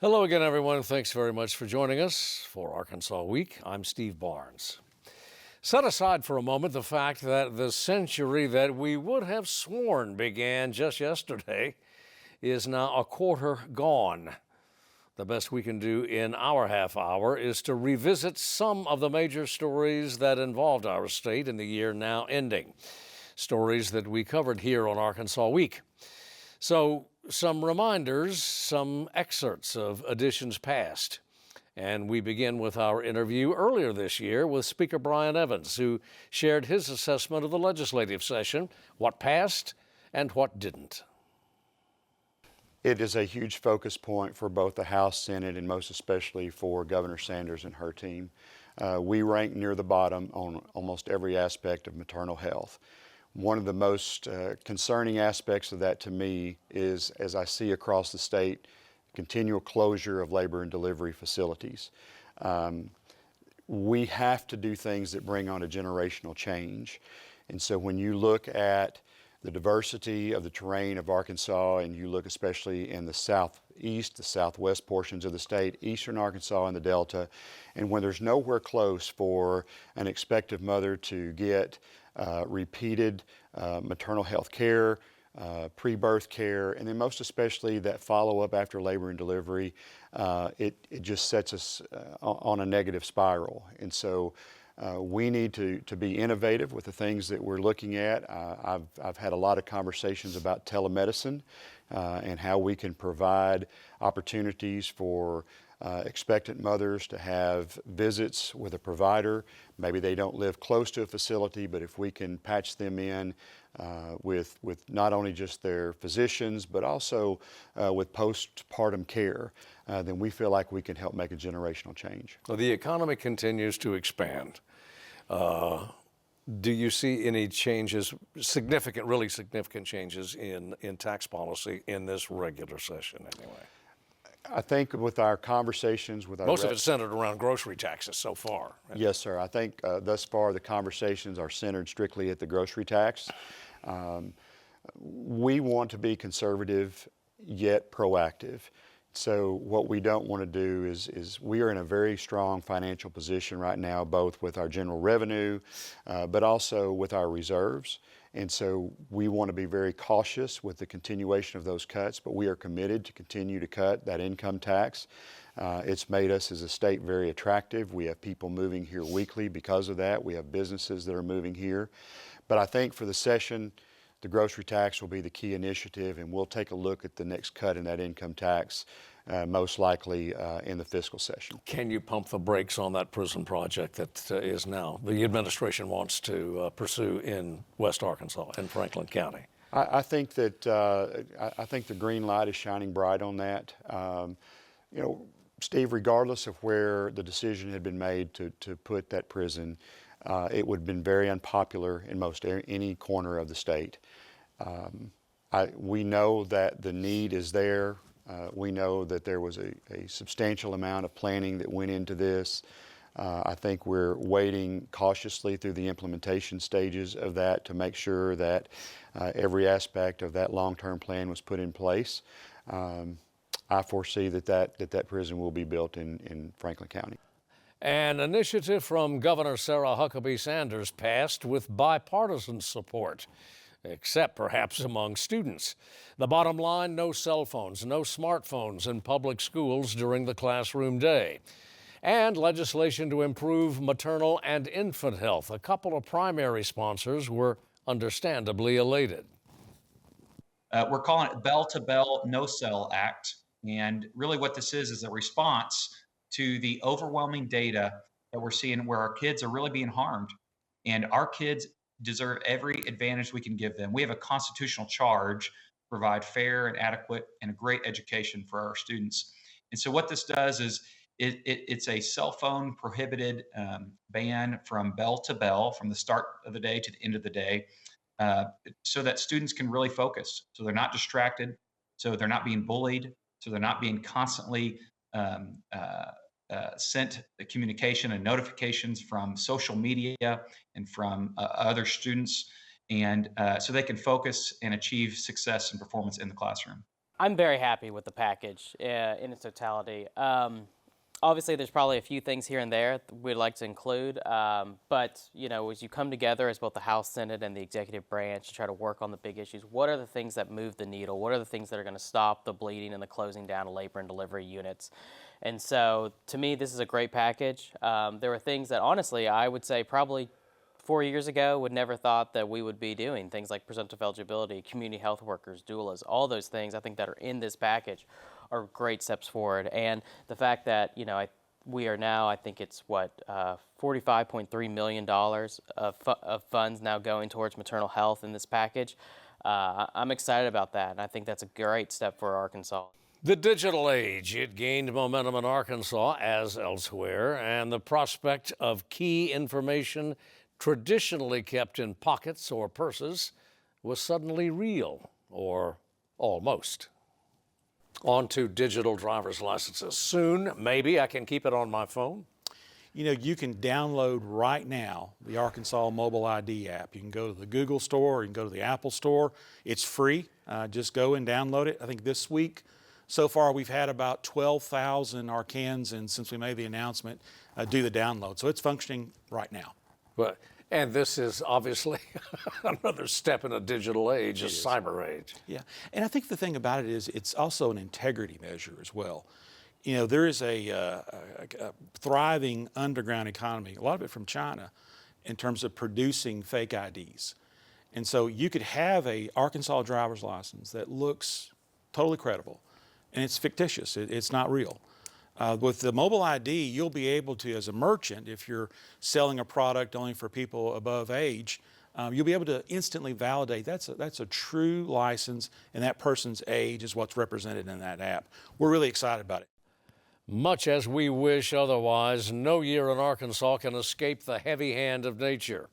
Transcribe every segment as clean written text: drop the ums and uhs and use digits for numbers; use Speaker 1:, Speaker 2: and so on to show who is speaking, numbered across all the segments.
Speaker 1: Hello again, everyone. Thanks very much for joining us for Arkansas Week. I'm Steve Barnes. Set aside for a moment the fact that the century that we would have sworn began just yesterday is now a quarter gone. The best we can do in our half hour is to revisit some of the major stories that involved our state in the year now ending. Stories that we covered here on Arkansas Week. So, some reminders, some excerpts of editions past. And we begin with our interview earlier this year with Speaker Brian Evans, who shared his assessment of the legislative session, what passed and what didn't.
Speaker 2: It is a huge focus point for both the House, Senate, and most especially for Governor Sanders and her team. We rank near the bottom on almost every aspect of maternal health. One of the most concerning aspects of that to me is, as I see across the state, continual closure of labor and delivery facilities. We have to do things that bring on a generational change. And so when you look at the diversity of the terrain of Arkansas, and you look especially in the southeast, the southwest portions of the state, eastern Arkansas and the Delta, and when there's nowhere close for an expectant mother to get repeated maternal health care, pre-birth care, and then most especially that follow-up after labor and delivery, it just sets us on a negative spiral. And so we need to be innovative with the things that we're looking at. I've had a lot of conversations about telemedicine and how we can provide opportunities for expectant mothers to have visits with a provider. Maybe they don't live close to a facility, but if we can patch them in with not only just their physicians, but also with postpartum care, then we feel like we can help make a generational change.
Speaker 1: Well, the economy continues to expand. Do you see any changes, really significant changes in tax policy in this regular session anyway?
Speaker 2: I think with our conversations with our
Speaker 1: most of it's centered around grocery taxes so far.
Speaker 2: Yes, sir. I think thus far the conversations are centered strictly at the grocery tax. We want to be conservative yet proactive. So what we don't want to do is we are in a very strong financial position right now, both with our general revenue, but also with our reserves. And so we want to be very cautious with the continuation of those cuts, but we are committed to continue to cut that income tax. It's made us as a state very attractive. We have people moving here weekly because of that. We have businesses that are moving here. But I think for the session, the grocery tax will be the key initiative, and we'll take a look at the next cut in that income tax, most likely in the fiscal session.
Speaker 1: Can you pump the brakes on that prison project that is now the administration wants to pursue in West Arkansas and Franklin County?
Speaker 2: I think that I think the green light is shining bright on that. Steve, regardless of where the decision had been made to put that prison, it would have been very unpopular in most any corner of the state. We know that the need is there. We know that there was a substantial amount of planning that went into this. I think we're waiting cautiously through the implementation stages of that to make sure that every aspect of that long-term plan was put in place. I foresee that prison will be built in Franklin County.
Speaker 1: An initiative from Governor Sarah Huckabee Sanders passed with bipartisan support, except perhaps among students. The bottom line, no cell phones, no smartphones in public schools during the classroom day. And legislation to improve maternal and infant health. A couple of primary sponsors were understandably elated.
Speaker 3: We're calling it Bell to Bell No Cell Act. And really what this is a response to the overwhelming data that we're seeing where our kids are really being harmed. And our kids deserve every advantage we can give them. We have a constitutional charge to provide fair and adequate and a great education for our students. And so what this does is it's a cell phone prohibited ban from bell to bell, from the start of the day to the end of the day, so that students can really focus. So they're not distracted, so they're not being bullied, so they're not being constantly sent the communication and notifications from social media and from other students, and so they can focus and achieve success and performance in the classroom.
Speaker 4: I'm very happy with the package in its totality. Obviously, there's probably a few things here and there we'd like to include, but as you come together as both the House, Senate, and the executive branch to try to work on the big issues, what are the things that move the needle? What are the things that are going to stop the bleeding and the closing down of labor and delivery units? And so, to me, this is a great package. There were things that, honestly, I would say probably 4 years ago would never thought that we would be doing things like presumptive eligibility, community health workers, doulas, all those things I think that are in this package are great steps forward. And the fact that, we are now, I think it's $45.3 million of funds now going towards maternal health in this package. I'm excited about that, and I think that's a great step for Arkansas.
Speaker 1: The digital age, it gained momentum in Arkansas as elsewhere, and the prospect of key information traditionally kept in pockets or purses was suddenly real, or almost. On to digital driver's licenses. Soon, maybe I can keep it on my phone.
Speaker 5: You can download right now the Arkansas Mobile ID app. You can go to the Google Store, or you can go to the Apple Store. It's free. Just go and download it. I think this week, so far, we've had about 12,000 Arkansans since we made the announcement do the download. So it's functioning right now.
Speaker 1: And this is obviously another step in a digital age, a cyber age.
Speaker 5: Yeah, and I think the thing about it is it's also an integrity measure as well. There is a thriving underground economy, a lot of it from China, in terms of producing fake IDs. And so you could have a Arkansas driver's license that looks totally credible, and it's fictitious, it's not real. With the mobile ID, you'll be able to, as a merchant, if you're selling a product only for people above age, you'll be able to instantly validate that's a true license, and that person's age is what's represented in that app. We're really excited about it.
Speaker 1: Much as we wish otherwise, no year in Arkansas can escape the heavy hand of nature.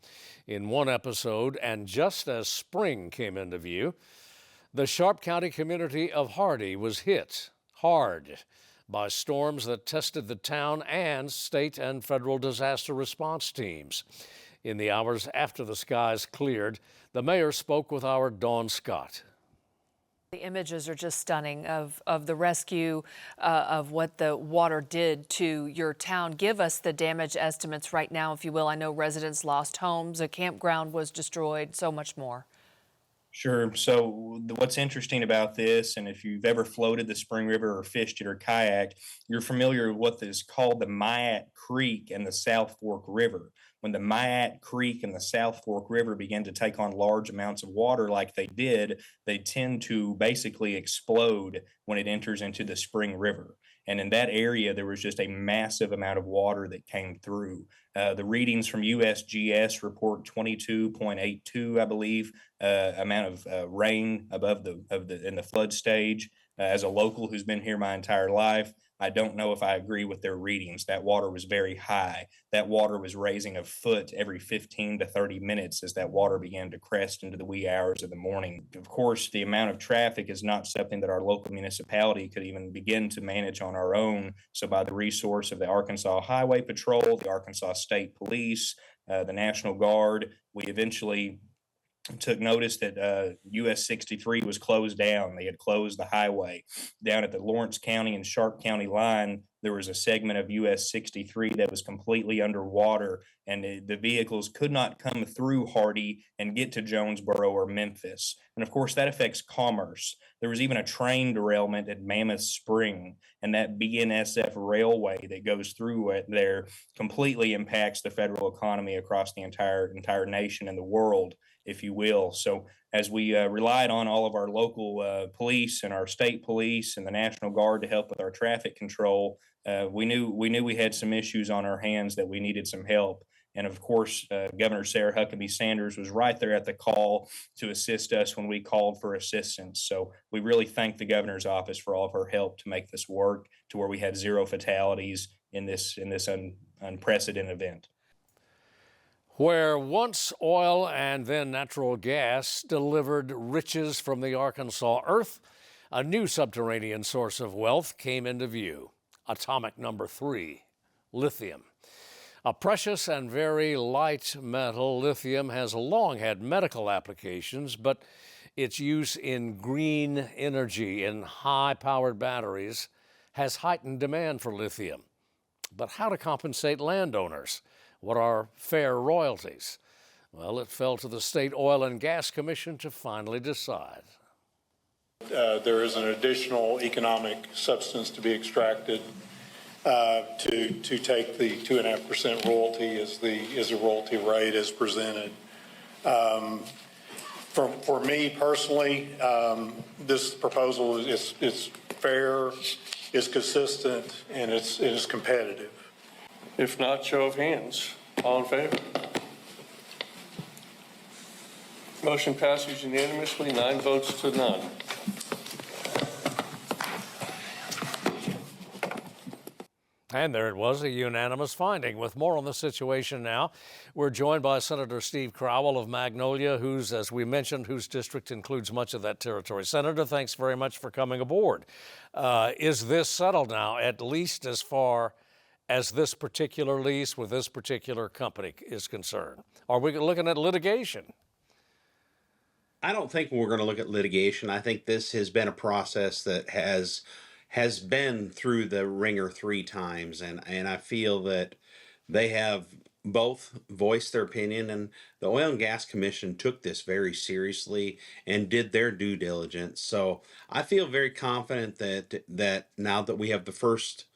Speaker 1: In one episode, and just as spring came into view, the Sharp County community of Hardy was hit hard by storms that tested the town and state and federal disaster response teams. In the hours after the skies cleared, the mayor spoke with our Dawn Scott.
Speaker 6: The images are just stunning of the rescue, of what the water did to your town. Give us the damage estimates right now, if you will. I know residents lost homes, a campground was destroyed, so much more.
Speaker 7: Sure. So what's interesting about this, and if you've ever floated the Spring River or fished it or kayaked, you're familiar with what is called the Myatt Creek and the South Fork River. When the Myatt Creek and the South Fork River begin to take on large amounts of water like they did, they tend to basically explode when it enters into the Spring River. And in that area, there was just a massive amount of water that came through. The readings from USGS report 22.82, I believe, amount of rain above in the flood stage. As a local who's been here my entire life, I don't know if I agree with their readings. That water was very high. That water was raising a foot every 15 to 30 minutes as that water began to crest into the wee hours of the morning. Of course, the amount of traffic is not something that our local municipality could even begin to manage on our own. So by the resource of the Arkansas Highway Patrol, the Arkansas State Police, the National Guard, we eventually took notice that US 63 was closed down. They had closed the highway. Down at the Lawrence County and Sharp County line, there was a segment of US 63 that was completely underwater, and the vehicles could not come through Hardy and get to Jonesboro or Memphis. And of course, that affects commerce. There was even a train derailment at Mammoth Spring, and that BNSF railway that goes through it there completely impacts the federal economy across the entire nation and the world, if you will. So as we relied on all of our local police and our state police and the National Guard to help with our traffic control, we knew we had some issues on our hands that we needed some help. And of course, Governor Sarah Huckabee Sanders was right there at the call to assist us when we called for assistance. So we really thank the governor's office for all of her help to make this work to where we had 0 fatalities in this unprecedented event.
Speaker 1: Where once oil and then natural gas delivered riches from the Arkansas earth, a new subterranean source of wealth came into view. Atomic number 3, lithium. A precious and very light metal, lithium has long had medical applications, but its use in green energy in high-powered batteries has heightened demand for lithium. But how to compensate landowners? What are fair royalties? Well, it fell to the State Oil and Gas Commission to finally decide.
Speaker 8: There is an additional economic substance to be extracted to take the 2.5% royalty as the royalty rate as presented. For me personally, this proposal is fair, is consistent, and it is competitive.
Speaker 9: If not, show of hands. All in favor? Motion passes unanimously, 9 votes to none.
Speaker 1: And there it was, a unanimous finding. With more on the situation now, we're joined by Senator Steve Crowell of Magnolia, who's, as we mentioned, whose district includes much of that territory. Senator, thanks very much for coming aboard. Is this settled now, at least as far as this particular lease with this particular company is concerned? Are we looking at litigation?
Speaker 10: I don't think we're going to look at litigation. I think this has been a process that has been through the ringer 3 times, and I feel that they have both voiced their opinion, and the Oil and Gas Commission took this very seriously and did their due diligence. So I feel very confident that now that we have the first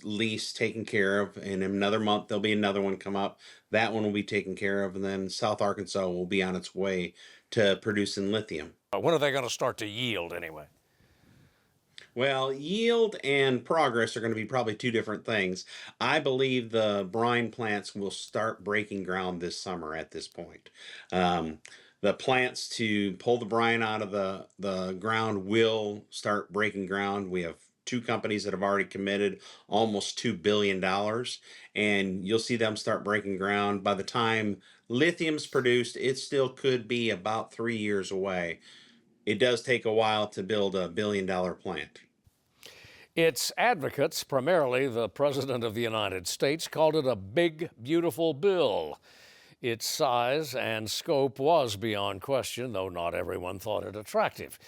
Speaker 10: lease taken care of, and in another month there'll be another one come up, that one will be taken care of, and then South Arkansas will be on its way to producing lithium.
Speaker 1: When are they going to start to yield anyway?
Speaker 10: Well, yield and progress are going to be probably 2 different things. I believe the brine plants will start breaking ground this summer at this point. The plants to pull the brine out of the ground will start breaking ground. We have 2 companies that have already committed almost $2 billion, and you'll see them start breaking ground. By the time lithium's produced, it still could be about 3 years away. It does take a while to build a $1 billion plant.
Speaker 1: Its advocates, primarily the President of the United States, called it a big, beautiful bill. Its size and scope was beyond question, though not everyone thought it attractive.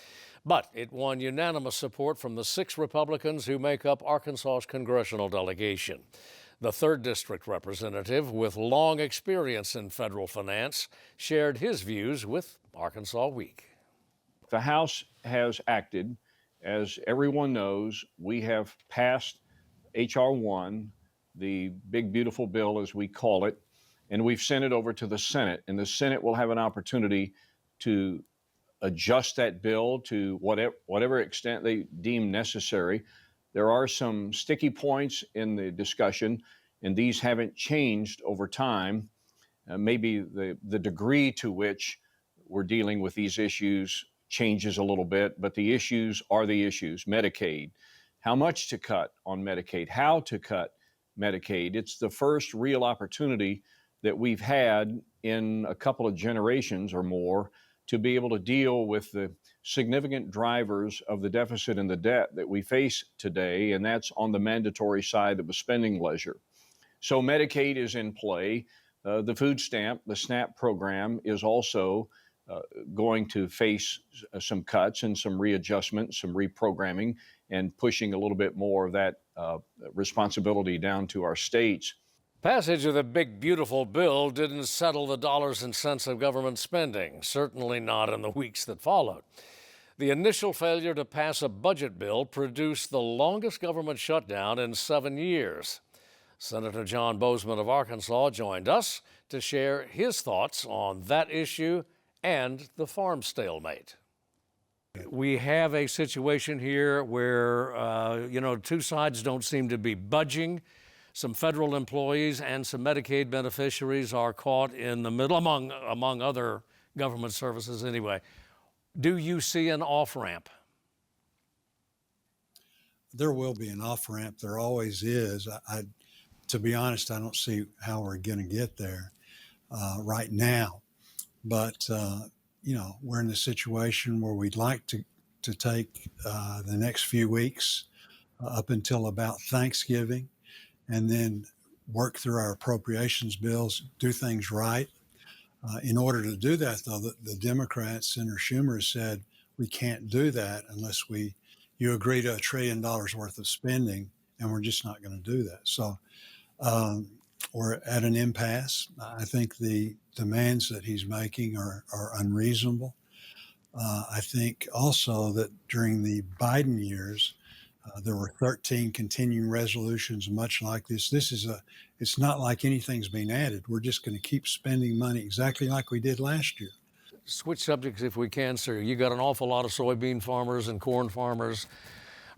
Speaker 1: But it won unanimous support from the 6 Republicans who make up Arkansas's congressional delegation. The 3rd District representative, with long experience in federal finance, shared his views with Arkansas Week.
Speaker 11: The House has acted. As everyone knows, we have passed H.R. 1, the big, beautiful bill, as we call it, and we've sent it over to the Senate. And the Senate will have an opportunity to adjust that bill to whatever extent they deem necessary. There are some sticky points in the discussion, and these haven't changed over time. Maybe the degree to which we're dealing with these issues changes a little bit, but the issues are the issues. Medicaid, how much to cut on Medicaid, how to cut Medicaid. It's the first real opportunity that we've had in a couple of generations or more to be able to deal with the significant drivers of the deficit and the debt that we face today, and that's on the mandatory side of the spending ledger. So Medicaid is in play. The food stamp, the SNAP program, is also going to face some cuts and some readjustment, some reprogramming, and pushing a little bit more of that responsibility down to our states.
Speaker 1: Passage of the big, beautiful bill didn't settle the dollars and cents of government spending, certainly not in the weeks that followed. The initial failure to pass a budget bill produced the longest government shutdown in 7 years. Senator John Bozeman of Arkansas joined us to share his thoughts on that issue and the farm stalemate. We have a situation here where, 2 sides don't seem to be budging. Some federal employees and some Medicaid beneficiaries are caught in the middle, among other government services anyway. Do you see an off-ramp?
Speaker 12: There will be an off-ramp. There always is. To be honest, I don't see how we're going to get there right now. But, we're in a situation where we'd like to take the next few weeks up until about Thanksgiving, and then work through our appropriations bills, do things right. In order to do that, though, the Democrats, Senator Schumer has said, we can't do that unless you agree to $1 trillion worth of spending, and we're just not going to do that. So we're at an impasse. I think the demands that he's making are unreasonable. I think also that during the Biden years, there were 13 continuing resolutions, much like this. It's not like anything's been added. We're just going to keep spending money exactly like we did last year.
Speaker 1: Switch subjects if we can, sir. You got an awful lot of soybean farmers and corn farmers.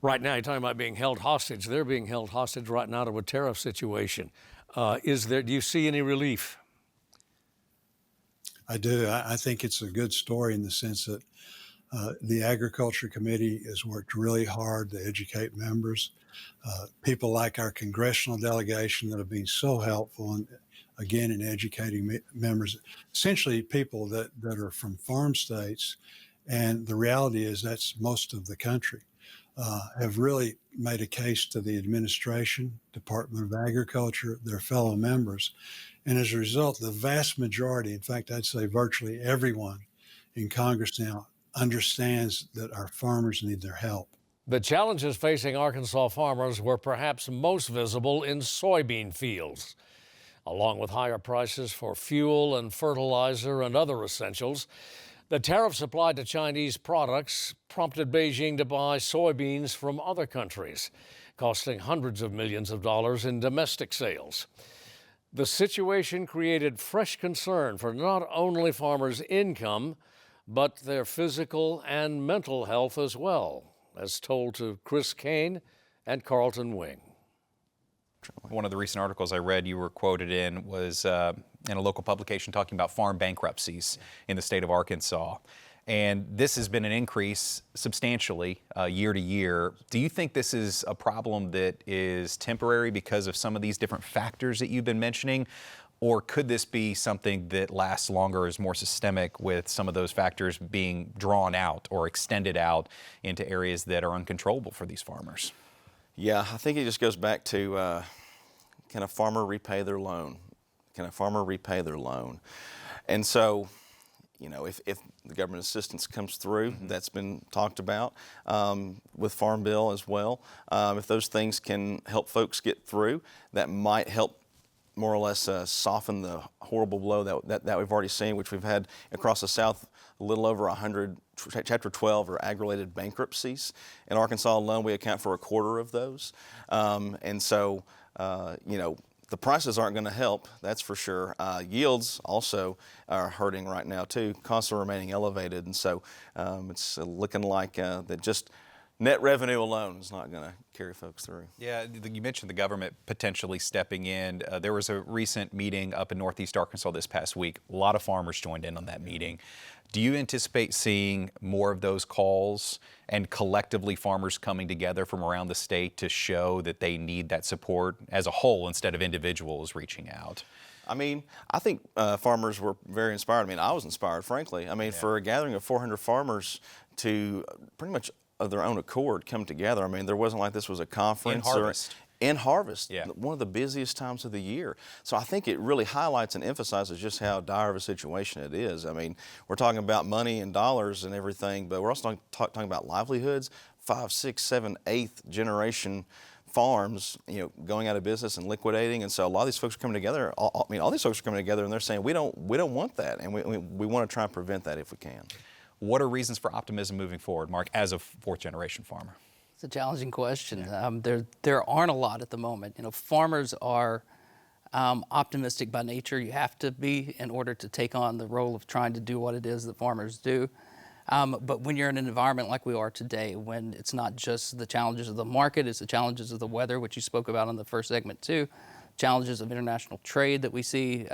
Speaker 1: Right now, you're talking about being held hostage. They're being held hostage right now to a tariff situation. Do you see any relief?
Speaker 12: I do. I think it's a good story in the sense that the Agriculture Committee has worked really hard to educate members. People like our congressional delegation that have been so helpful, in educating members, essentially people that are from farm states. And the reality is that's most of the country, have really made a case to the administration, Department of Agriculture, their fellow members. And as a result, the vast majority, in fact, I'd say virtually everyone in Congress now understands that our farmers need their help.
Speaker 1: The challenges facing Arkansas farmers were perhaps most visible in soybean fields. Along with higher prices for fuel and fertilizer and other essentials, the tariffs applied to Chinese products prompted Beijing to buy soybeans from other countries, costing hundreds of millions of dollars in domestic sales. The situation created fresh concern for not only farmers' income, but their physical and mental health as well, as told to Chris Kane and Carlton Wing.
Speaker 3: One of the recent articles I read you were quoted in was in a local publication talking about farm bankruptcies in the state of Arkansas. And this has been an increase substantially year to year. Do you think this is a problem that is temporary because of some of these different factors that you've been mentioning? Or could this be something that lasts longer, is more systemic, with some of those factors being drawn out or extended out into areas that are uncontrollable for these farmers?
Speaker 13: Yeah, I think it just goes back to can a farmer repay their loan? Can a farmer repay their loan? And so, you know, if the government assistance comes through, that's been talked about with Farm Bill as well. If those things can help folks get through, that might help more or less soften the horrible blow that we've already seen, which we've had across the South, a little over 100 Chapter 12 or ag-related bankruptcies. In Arkansas alone, we account for a quarter of those. And so, you know, the prices aren't going to help, that's for sure. Yields also are hurting right now too, costs are remaining elevated. And so it's looking like that just net revenue alone is not going to carry folks through.
Speaker 3: Yeah, you mentioned the government potentially stepping in. There was a recent meeting up in Northeast Arkansas this past week. A lot of farmers joined in on that meeting. Do you anticipate seeing more of those calls and collectively farmers coming together from around the state to show that they need that support as a whole instead of individuals reaching out?
Speaker 13: I mean, I think farmers were very inspired. I mean, I was inspired, frankly. I mean, for a gathering of 400 farmers to pretty much of their own accord come together. I mean, there wasn't like this was a conference. In harvest,
Speaker 3: yeah.
Speaker 13: One of the busiest times of the year. So I think it really highlights and emphasizes just how dire of a situation it is. I mean, we're talking about money and dollars and everything, but we're also talking about livelihoods, 5, 6, 7, 8th generation farms, you know, going out of business and liquidating. And so a lot of these folks are coming together. All these folks are coming together and they're saying, we don't want that. And we want to try and prevent that if we can.
Speaker 3: What are reasons for optimism moving forward, Mark, as a fourth generation farmer?
Speaker 14: It's a challenging question. There aren't a lot at the moment. You know, farmers are optimistic by nature. You have to be in order to take on the role of trying to do what it is that farmers do. But when you're in an environment like we are today, when it's not just the challenges of the market, it's the challenges of the weather, which you spoke about in the first segment too, challenges of international trade that we see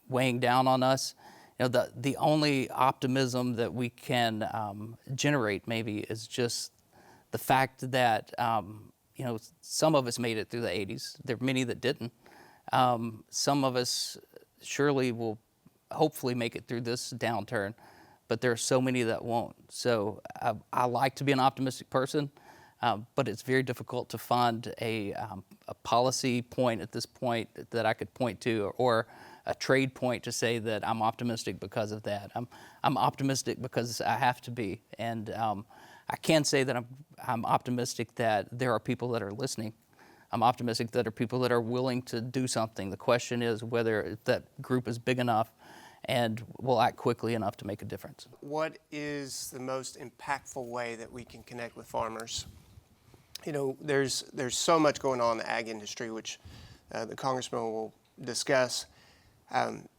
Speaker 14: weighing down on us. You know, the only optimism that we can generate maybe is just the fact that, you know, some of us made it through the 80s. There are many that didn't. Some of us surely will hopefully make it through this downturn, but there are so many that won't. So I like to be an optimistic person. But it's very difficult to find a policy point at this point that I could point to, or a trade point to say that I'm optimistic because of that. I'm optimistic because I have to be, and I can say that I'm optimistic that there are people that are listening. I'm optimistic that there are people that are willing to do something. The question is whether that group is big enough and will act quickly enough to make a difference.
Speaker 15: What is the most impactful way that we can connect with farmers? You know, there's so much going on in the ag industry, which the congressman will discuss,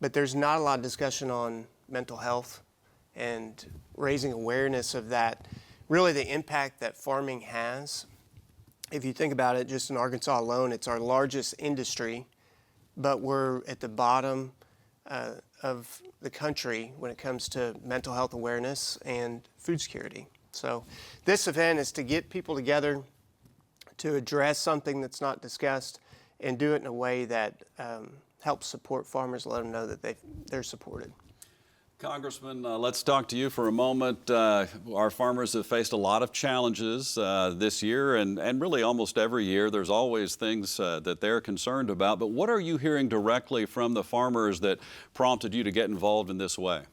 Speaker 15: but there's not a lot of discussion on mental health and raising awareness of that, really the impact that farming has. If you think about it, just in Arkansas alone, it's our largest industry, but we're at the bottom of the country when it comes to mental health awareness and food security. So this event is to get people together to address something that's not discussed and do it in a way that helps support farmers, let them know that they're supported.
Speaker 16: Congressman, let's talk to you for a moment. Our farmers have faced a lot of challenges this year, and really almost every year. There's always things that they're concerned about. But what are you hearing directly from the farmers that prompted you to get involved in this way?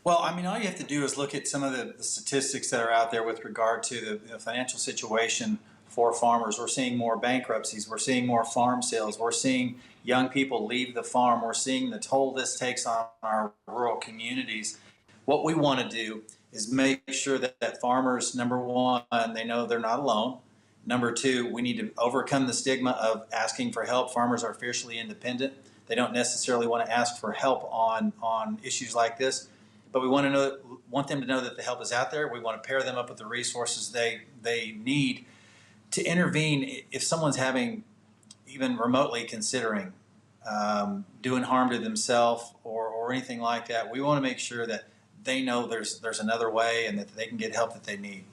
Speaker 17: Well, I mean, all you have to do is look at some of the statistics that are out there with regard to the financial situation for farmers. We're seeing more bankruptcies. We're seeing more farm sales. We're seeing young people leave the farm. We're seeing the toll this takes on our rural communities. What we want to do is make sure that farmers, number one, they know they're not alone. Number two, we need to overcome the stigma of asking for help. Farmers are fiercely independent. They don't necessarily want to ask for help on issues like this, but we want them to know that the help is out there. We want to pair them up with the resources they need to intervene if someone's having, even remotely considering doing harm to themselves or anything like that. We want to make sure that they know there's another way and that they can get help that they need.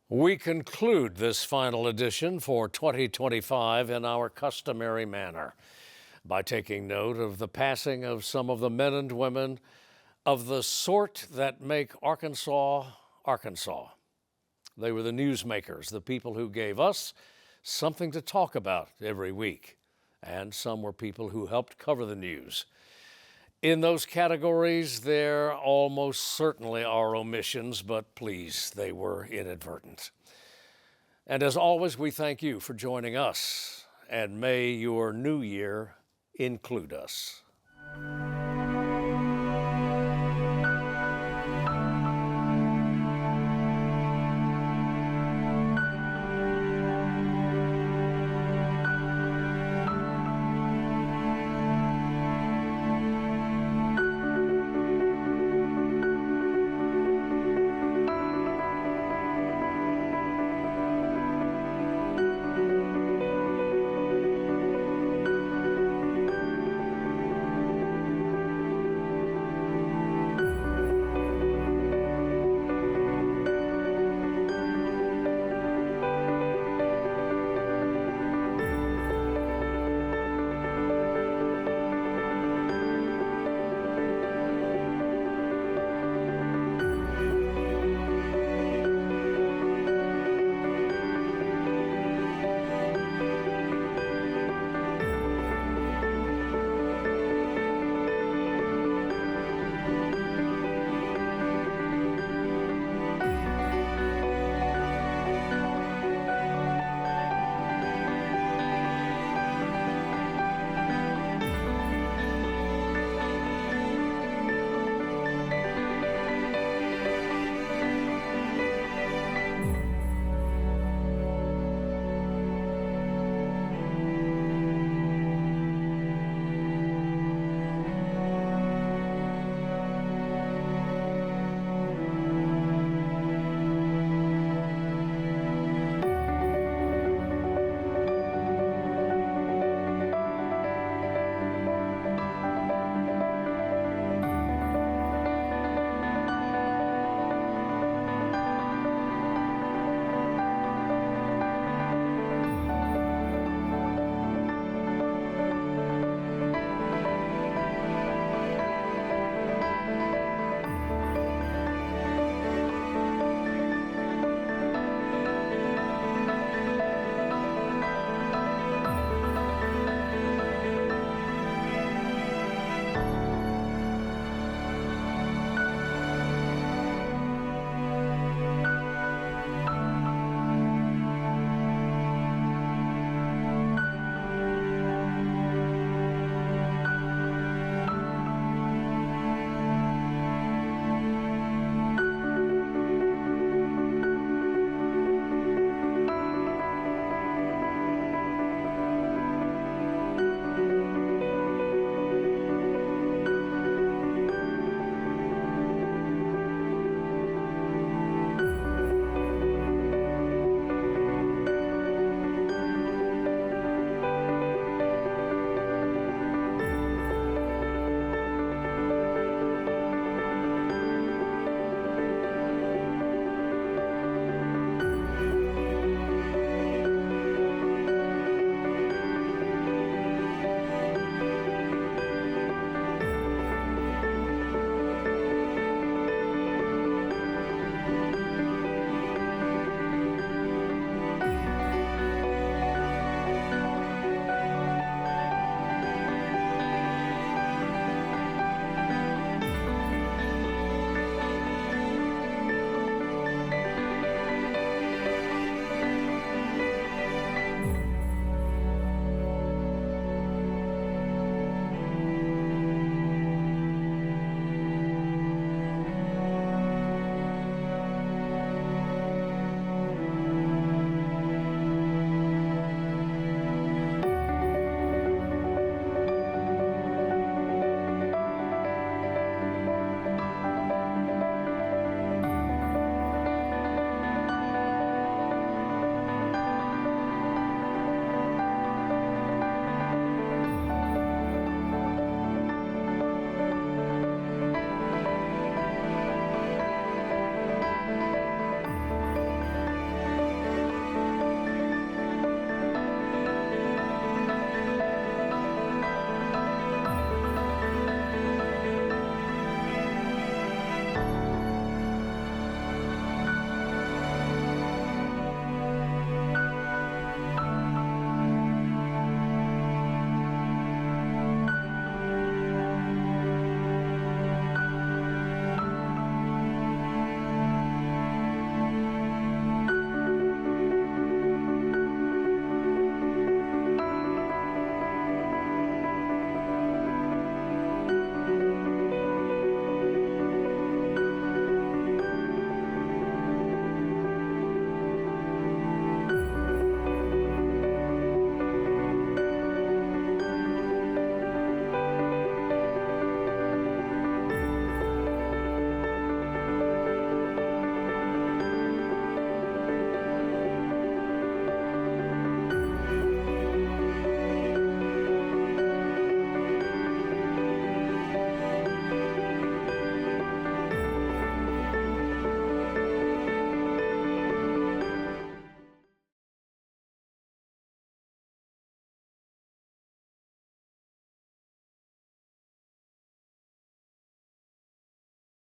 Speaker 1: We conclude this final edition for 2025 in our customary manner by taking note of the passing of some of the men and women of the sort that make Arkansas, Arkansas. They were the newsmakers, the people who gave us something to talk about every week. And some were people who helped cover the news. In those categories, there almost certainly are omissions, but please, they were inadvertent. And as always, we thank you for joining us, and may your new year include us.